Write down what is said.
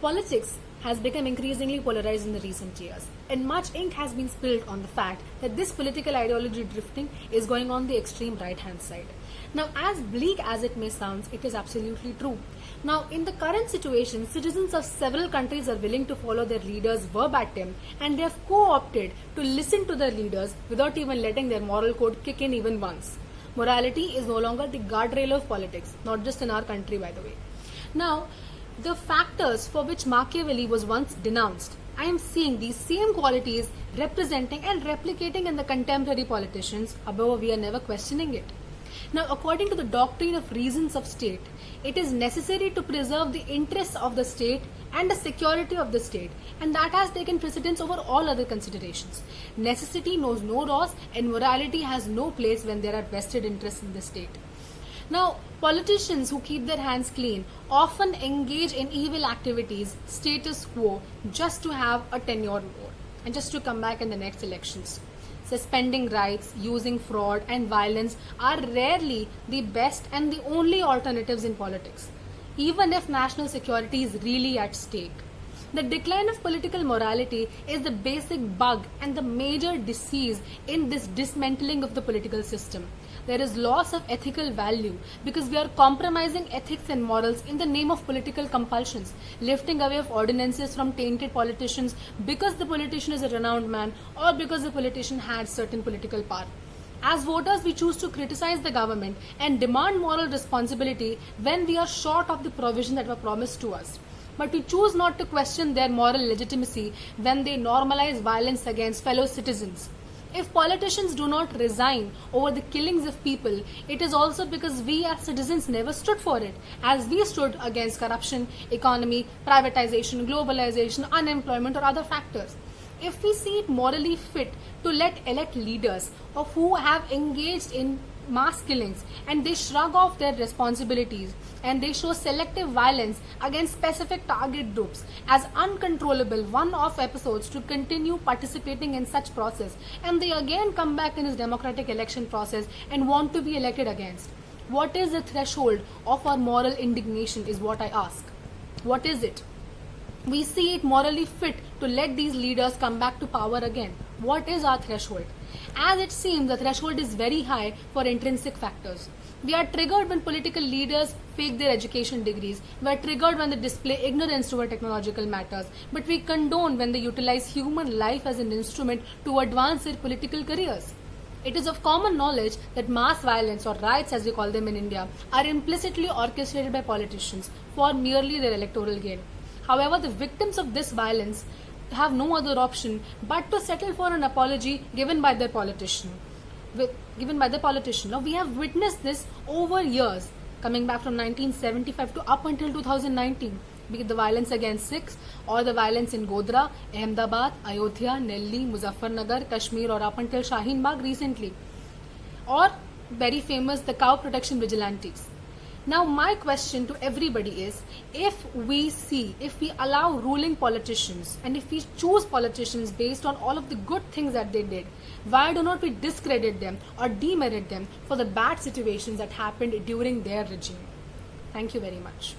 Politics has become increasingly polarized in the recent years, and much ink has been spilled on the fact that this political ideology drifting is going on the extreme right-hand side. Now, as bleak as it may sound, it is absolutely true. Now, in the current situation, citizens of several countries are willing to follow their leaders verbatim, and they have co-opted to listen to their leaders without even letting their moral code kick in even once. Morality is no longer the guardrail of politics, not just in our country, by the way. Now, the factors for which Machiavelli was once denounced, I am seeing these same qualities representing and replicating in the contemporary politicians, however we are never questioning it. Now, according to the doctrine of reasons of state, it is necessary to preserve the interests of the state and the security of the state, and that has taken precedence over all other considerations. Necessity knows no laws, and morality has no place when there are vested interests in the state. Now, politicians who keep their hands clean often engage in evil activities, status quo, just to have a tenure more and just to come back in the next elections. Suspending rights, using fraud and violence are rarely the best and the only alternatives in politics, even if national security is really at stake. The decline of political morality is the basic bug and the major disease in this dismantling of the political system. There is loss of ethical value because we are compromising ethics and morals in the name of political compulsions, lifting away of ordinances from tainted politicians because the politician is a renowned man or because the politician had certain political power. As voters, we choose to criticize the government and demand moral responsibility when we are short of the provision that were promised to us. But we choose not to question their moral legitimacy when they normalize violence against fellow citizens. If politicians do not resign over the killings of people, it is also because we as citizens never stood for it, as we stood against corruption, economy, privatization, globalization, unemployment or other factors. If we see it morally fit to let elect leaders of who have engaged in mass killings and they shrug off their responsibilities and they show selective violence against specific target groups as uncontrollable one-off episodes to continue participating in such process, and they again come back in this democratic election process and want to be elected against. What is the threshold of our moral indignation is what I ask. What is it? We see it morally fit to let these leaders come back to power again. What is our threshold? As it seems, the threshold is very high for intrinsic factors. We are triggered when political leaders fake their education degrees. We are triggered when they display ignorance toward technological matters. But we condone when they utilize human life as an instrument to advance their political careers. It is of common knowledge that mass violence, or riots as we call them in India, are implicitly orchestrated by politicians for merely their electoral gain. However, the victims of this violence have no other option but to settle for an apology given by their politician. Now, we have witnessed this over years, coming back from 1975 to up until 2019, be it the violence against Sikhs or the violence in Godhra, Ahmedabad, Ayodhya, Delhi, Muzaffarnagar, Kashmir, or up until Shaheen Bagh recently, or very famous the cow protection vigilantes. Now, my question to everybody is, if we allow ruling politicians and if we choose politicians based on all of the good things that they did, why do not we discredit them or demerit them for the bad situations that happened during their regime? Thank you very much.